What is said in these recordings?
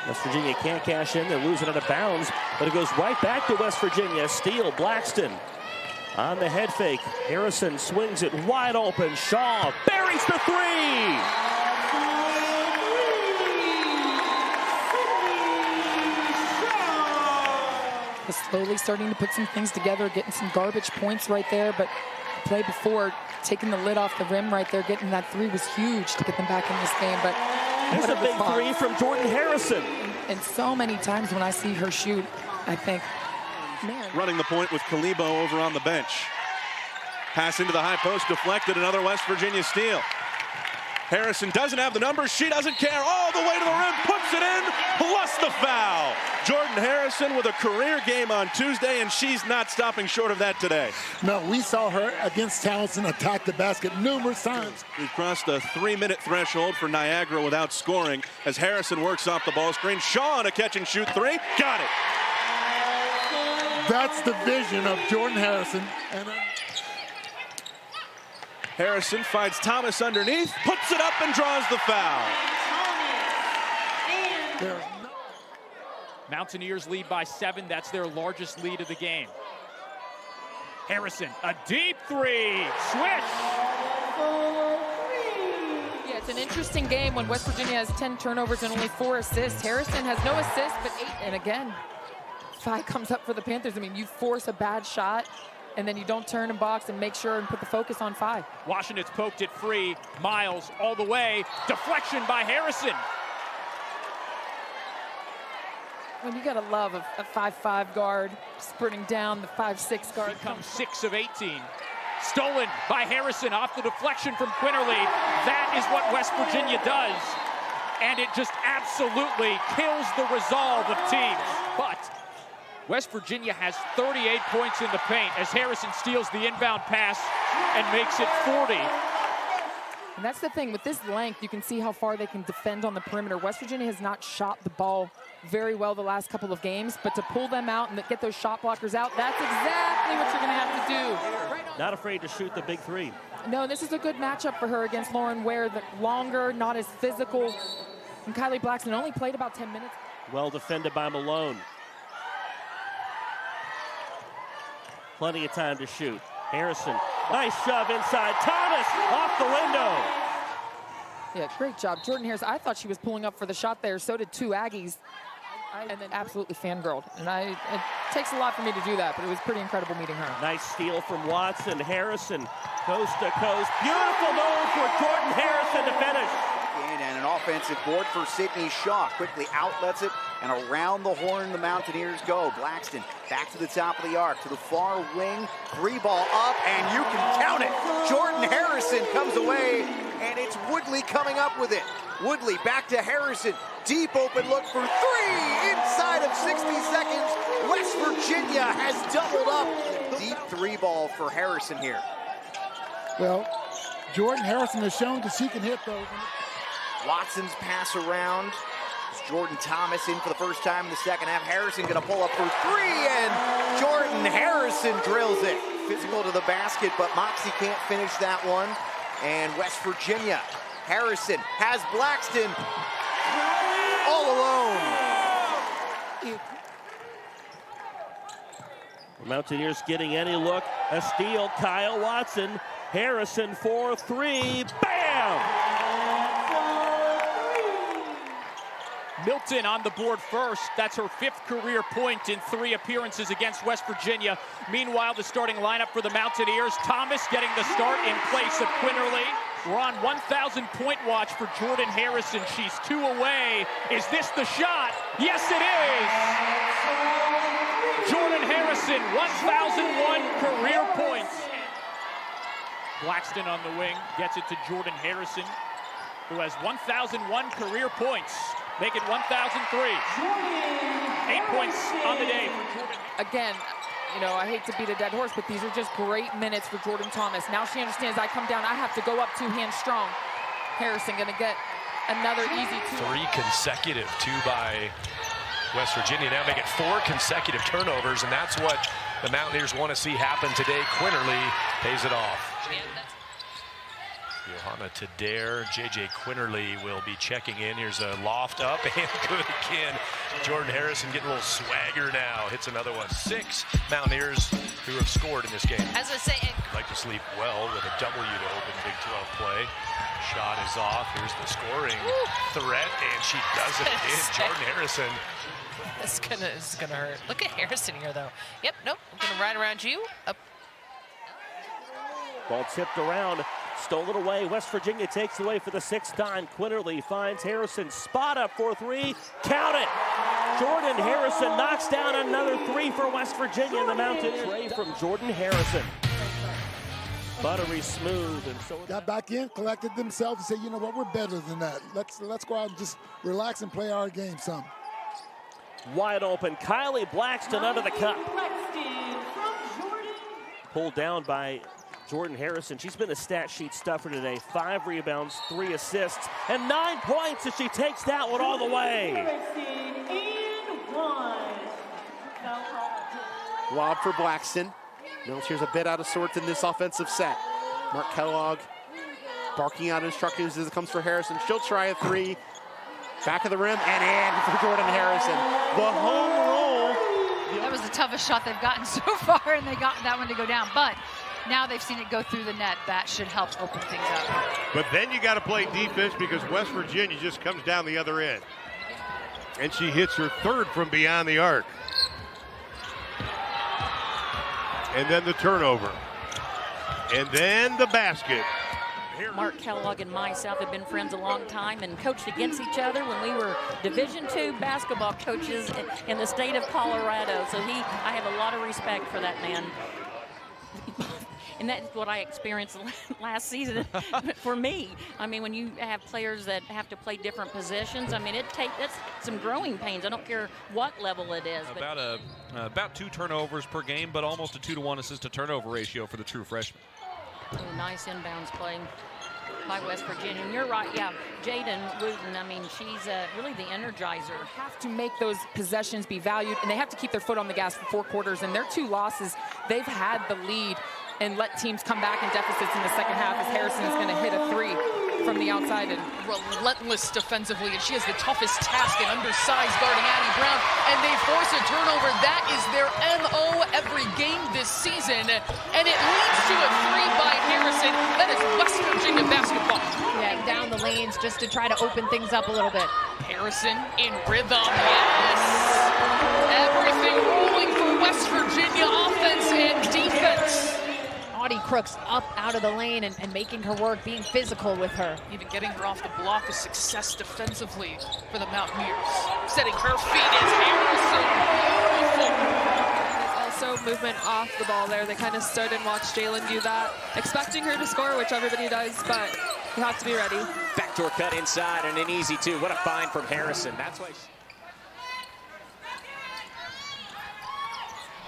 West Virginia can't cash in. They lose it out of bounds, but it goes right back to West Virginia. Steele, Blackston on the head fake. Harrison swings it wide open. Shaw buries the three. Slowly starting to put some things together, getting some garbage points right there, but the play before, taking the lid off the rim right there, getting that three was huge to get them back in this game. But it's a big three from Jordan Harrison. And so many times when I see her shoot, I think, man. Running the point with Kalibo over on the bench. Pass into the high post, deflected, another West Virginia steal. Harrison doesn't have the numbers, she doesn't care, all the way to the rim, puts it in, plus the foul. Jordan Harrison with a career game on Tuesday, and she's not stopping short of that today. No, we saw her against Townsend attack the basket numerous times. We've crossed the 3-minute threshold for Niagara without scoring as Harrison works off the ball screen. Shaw on a catch and shoot three, got it. That's the vision of Jordan Harrison. And Harrison finds Thomas underneath, puts it up and draws the foul. Mountaineers lead by 7. That's their largest lead of the game. Harrison, a deep three. Swish. Yeah, it's an interesting game when West Virginia has 10 turnovers and only 4 assists. Harrison has no assists, but 8. And again, 5 comes up for the Panthers. I mean, you force a bad shot, and then you don't turn and box and make sure and put the focus on 5. Washington's poked it free. Miles all the way. Deflection by Harrison. Well, you got to love a 5'5" guard sprinting down the 5'6" guard. Comes 6 of 18. Stolen by Harrison off the deflection from Quinterly. That is what West Virginia does. And it just absolutely kills the resolve of teams. But West Virginia has 38 points in the paint as Harrison steals the inbound pass and makes it 40. And that's the thing, with this length, you can see how far they can defend on the perimeter. West Virginia has not shot the ball very well the last couple of games, but to pull them out and get those shot blockers out, that's exactly what you're going to have to do. Right on. Not afraid to shoot the big three. No, this is a good matchup for her against Lauren Ware, the longer, not as physical. And Kylie Blackston only played about 10 minutes. Well defended by Malone. Plenty of time to shoot. Harrison, nice shove inside. Thomas off the window. Yeah, great job. Jordan Harrison, I thought she was pulling up for the shot there. So did 2 Aggies. And then absolutely fangirled. And it takes a lot for me to do that, but it was pretty incredible meeting her. Nice steal from Watson. Harrison, coast to coast. Beautiful move for Jordan Harrison to finish. And an offensive board for Sydney Shaw. Quickly outlets it, and around the horn the Mountaineers go. Blackston back to the top of the arc, to the far wing. 3 ball up, and you can count it. Jordan Harrison comes away, and it's Woodley coming up with it. Woodley back to Harrison. Deep open look for 3 inside of 60 seconds. West Virginia has doubled up. Deep 3 ball for Harrison here. well, Jordan Harrison has shown that she can hit those. Watson's pass around. Jordan Thomas in for the first time in the second half. Harrison gonna pull up for 3, and Jordan Harrison drills it. Physical to the basket, but Moxie can't finish that one. And West Virginia, Harrison has Blackston all alone. Mountaineers getting any look. A steal, Kyle Watson. Harrison for 3, bam! Milton on the board first. That's her 5th career point in 3 appearances against West Virginia. Meanwhile, the starting lineup for the Mountaineers. Thomas getting the start in place of Quinterly. We're on 1,000 point watch for Jordan Harrison. She's 2 away. Is this the shot? Yes, it is! Jordan Harrison, 1,001 career points. Blackston on the wing gets it to Jordan Harrison, who has 1,001 career points. Make it 1,003. 8 points on the day for Jordan. Again, you know, I hate to beat a dead horse, but these are just great minutes for Jordan Thomas. Now she understands I come down, I have to go up 2 hands strong. Harrison gonna get another easy 2. 3 consecutive, 2 by West Virginia. Now make it 4 consecutive turnovers, and that's what the Mountaineers want to see happen today. Quinterly pays it off. Johanna Tadair, J.J. Quinterly will be checking in. Here's a loft up and good again. Jordan Harrison getting a little swagger now. Hits another one. 6 Mountaineers who have scored in this game. As I say, Like to sleep well with a W to open Big 12 play. Shot is off. Here's the scoring threat, and she does it again. Jordan Harrison. This is gonna hurt. Look at Harrison here, though. Yep, nope. I'm gonna ride around you. Up. Ball tipped around, stolen away. West Virginia takes away for the 6th time. Quinterly finds Harrison. Spot up for 3. Count it. Jordan Harrison knocks down another 3 for West Virginia in the Mountain. Tray from Jordan Harrison. Buttery smooth, and so got back in, collected themselves, and said, you know what, we're better than that. Let's go out and just relax and play our game some. wide open. Kylie Blackston under the cup. Pulled down by Jordan Harrison. She's been a stat sheet stuffer today. 5 rebounds, 3 assists, and 9 points as she takes that one all the way. Lob for Blackston. Mills here's a bit out of sorts in this offensive set. Mark Kellogg barking out instructions as it comes for Harrison. She'll try a 3. Back of the rim and in for Jordan Harrison. The home roll. That was the toughest shot they've gotten so far, and they got that one to go down. But now they've seen it go through the net. That should help open things up. But then you got to play defense because West Virginia just comes down the other end. And she hits her 3rd from beyond the arc. And then the turnover. And then the basket. Mark Kellogg and myself have been friends a long time and coached against each other when we were Division II basketball coaches in the state of Colorado. So I have a lot of respect for that man. And that's what I experienced last season for me. I mean, when you have players that have to play different positions, I mean, that's some growing pains. I don't care what level it is. About 2 turnovers per game, but almost a 2-to-1 assist-to-turnover ratio for the true freshman. Oh, nice inbounds play by West Virginia. And you're right, yeah, Jaden Wooten, I mean, she's really the energizer. Have to make those possessions be valued, and they have to keep their foot on the gas for 4 quarters. And their 2 losses, they've had the lead and let teams come back in deficits in the second half as Harrison's going to hit a 3 from the outside. And relentless defensively, and she has the toughest task and undersized guarding Addie Brown, and they force a turnover. That is their MO every game this season, and it leads to a 3 by Harrison. That is West Virginia basketball. Yeah, down the lanes just to try to open things up a little bit. Harrison in rhythm, yes. Everything rolling for West Virginia offense and defense. Audie Crooks up out of the lane and making her work, being physical with her. Even getting her off the block, a success defensively for the Mountaineers. Setting her feet is Harrison. Beautiful. There's also movement off the ball there. They kind of stood and watched Jalen do that, expecting her to score, which everybody does, but you have to be ready. Backdoor cut inside and an easy 2. What a find from Harrison. That's why.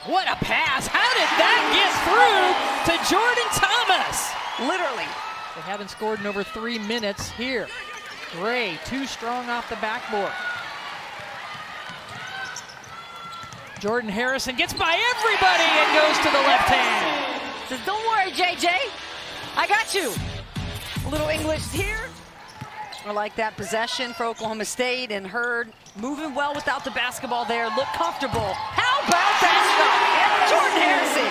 What a pass. How did that get through to Jordan Thomas? Literally. They haven't scored in over 3 minutes here. Gray, too strong off the backboard. Jordan Harrison gets by everybody and goes to the left hand. Says, don't worry, JJ. I got you. A little English here. I like that possession for Oklahoma State, and Hurd moving well without the basketball there. Look comfortable. How about that shot? Jordan Harrison.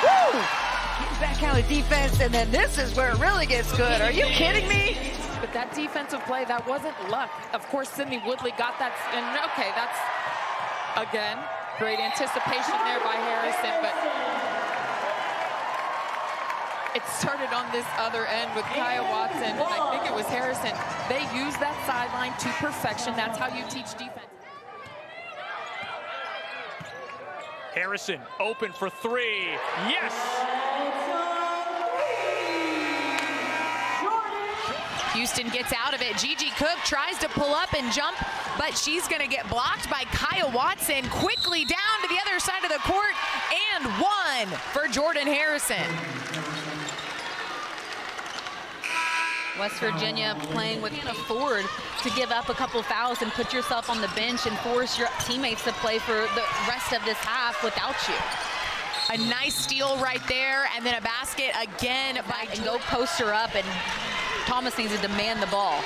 Woo! Getting back out of defense, and then this is where it really gets good. Are you kidding me? But that defensive play, that wasn't luck. Of course, Sydney Woodley got that. And okay, that's, again, great anticipation there by Harrison, but it started on this other end with Kaya Watson, and I think it was Harrison. They use that sideline to perfection. That's how you teach defense. Harrison open for 3. Yes! Houston gets out of it. Gigi Cook tries to pull up and jump, but she's going to get blocked by Kaya Watson. Quickly down to the other side of the court, and 1 for Jordan Harrison. West Virginia playing with can't afford to give up a couple fouls and put yourself on the bench and force your teammates to play for the rest of this half without you. A nice steal right there, and then a basket again by and go post her up and Thomas needs to demand the ball.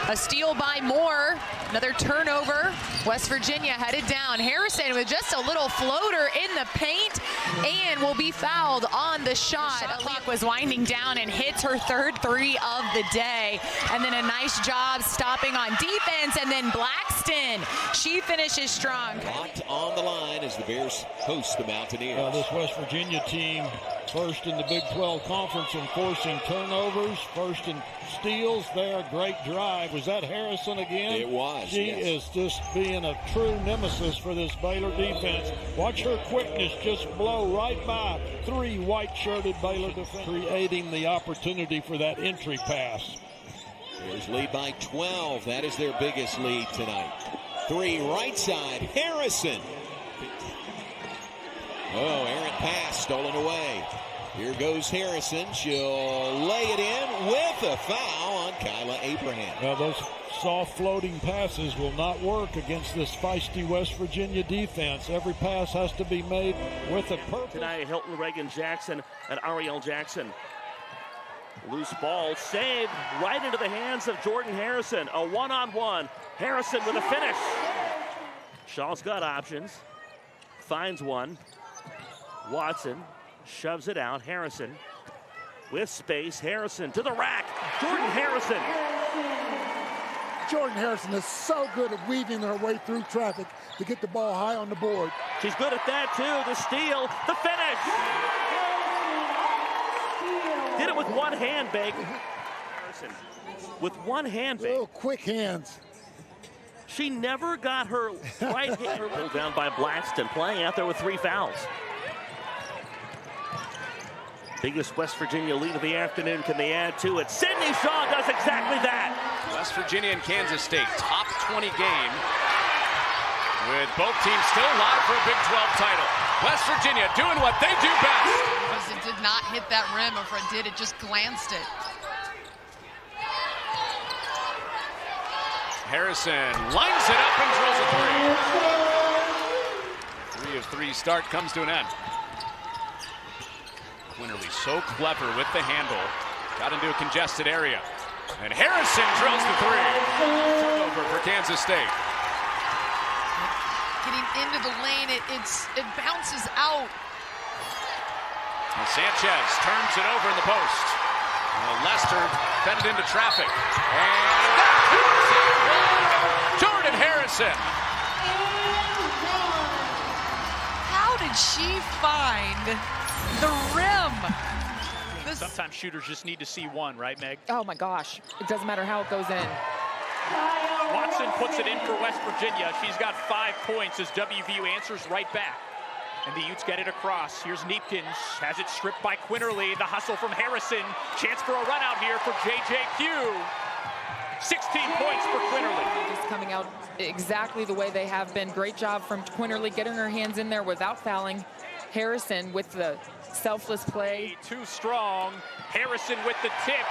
A steal by Moore. Another turnover. West Virginia headed down. Harrison with just a little floater in the paint and will be fouled on the shot. Shot clock was winding down and hits her third three of the day. And then a nice job stopping on defense. And then Blackston, she finishes strong. Locked on the line as the Bears host the Mountaineers. This West Virginia team, first in the Big 12 Conference in forcing turnovers, first in steals there. Great drive. Was that Harrison again? It was. She is just being a true nemesis for this Baylor defense. Watch her quickness just blow right by three white-shirted Baylor defenders, creating the opportunity for that entry pass. Bears lead by 12. That is their biggest lead tonight. Three right side. Harrison. Oh, errant pass stolen away. Here goes Harrison. She'll lay it in with a foul on Kyla Abraham. Well, those soft floating passes will not work against this feisty West Virginia defense. Every pass has to be made with a purpose. Tonight, Hilton Reagan Jackson and Ariel Jackson. Loose ball saved right into the hands of Jordan Harrison. A one-on-one. Harrison with a finish. Shaw's got options. Finds one. Watson shoves it out. Harrison with space. Harrison to the rack. Jordan Harrison. Jordan Harrison is so good at weaving her way through traffic to get the ball high on the board. She's good at that too. The steal, the finish. Did it with one hand, Big. Harrison with one hand, Big. Oh, quick hands. She never got her right hand. Pulled down by Blackston, playing out there with 3 fouls. Biggest West Virginia lead of the afternoon. Can they add to it? Sydney Shaw does exactly that. West Virginia and Kansas State, top 20 game. With both teams still alive for a Big 12 title. West Virginia doing what they do best. Because it did not hit that rim, or if it did, it just glanced it. Harrison lines it up and drills a three. 3 of 3 start comes to an end. Quinterly so clever with the handle. Got into a congested area. And Harrison drills the three. Turnover for Kansas State. Getting into the lane, it bounces out. And Sanchez turns it over in the post. Lester fed it into traffic. And that's Jordan Harrison. How did she find the rim? Sometimes shooters just need to see one, right, Meg? Oh my gosh. It doesn't matter how it goes in. Watson puts it in for West Virginia. She's got 5 points as WVU answers right back. And the Utes get it across. Here's Neepkins, has it stripped by Quinterly. The hustle from Harrison. Chance for a run out here for JJQ. 16 points for Quinterly. Just coming out exactly the way they have been. Great job from Quinterly getting her hands in there without fouling. Harrison with the selfless play. Too strong. Harrison with the tip.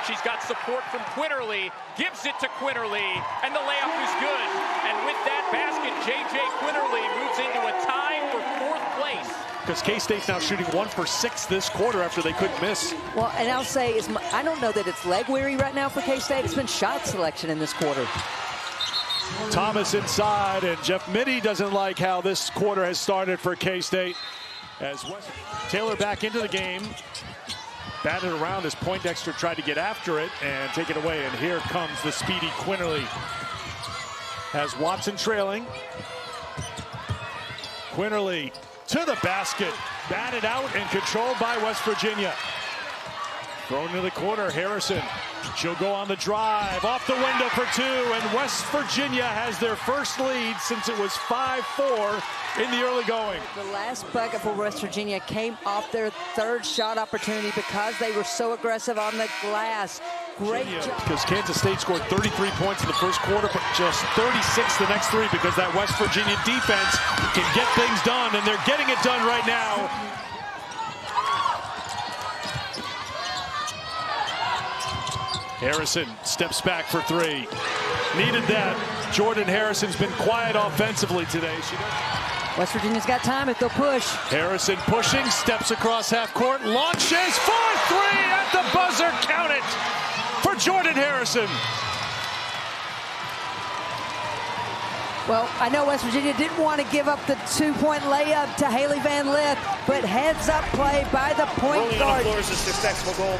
She's got support from Quinterly. Gives it to Quinterly. And the layup is good. And with that basket, J.J. Quinterly moves into a tie for 4th place. Because K-State's now shooting 1 for 6 this quarter after they couldn't miss. Well, and I'll say, I don't know that it's leg weary right now for K-State. It's been shot selection in this quarter. Thomas inside, and Jeff Mittie doesn't like how this quarter has started for K-State. As Taylor back into the game, batted around as Poindexter tried to get after it and take it away. And here comes the speedy Quinterly. Has Watson trailing. Quinterly to the basket, batted out and controlled by West Virginia. Thrown into the corner, Harrison. She'll go on the drive, off the window for 2, and West Virginia has their first lead since it was 5-4 in the early going. The last bucket for West Virginia came off their 3rd shot opportunity because they were so aggressive on the glass. Great job. Because Kansas State scored 33 points in the first quarter, but just 36 the next 3 because that West Virginia defense can get things done, and they're getting it done right now. Harrison steps back for 3. Needed that. Jordan Harrison's been quiet offensively today. West Virginia's got time if they'll push. Harrison pushing, steps across half court, launches for 3 at the buzzer. Count it for Jordan Harrison. Well, I know West Virginia didn't want to give up the 2-point layup to Haley Van Lith, but heads-up play by the point guard. Rolling on the floor is a successful goal.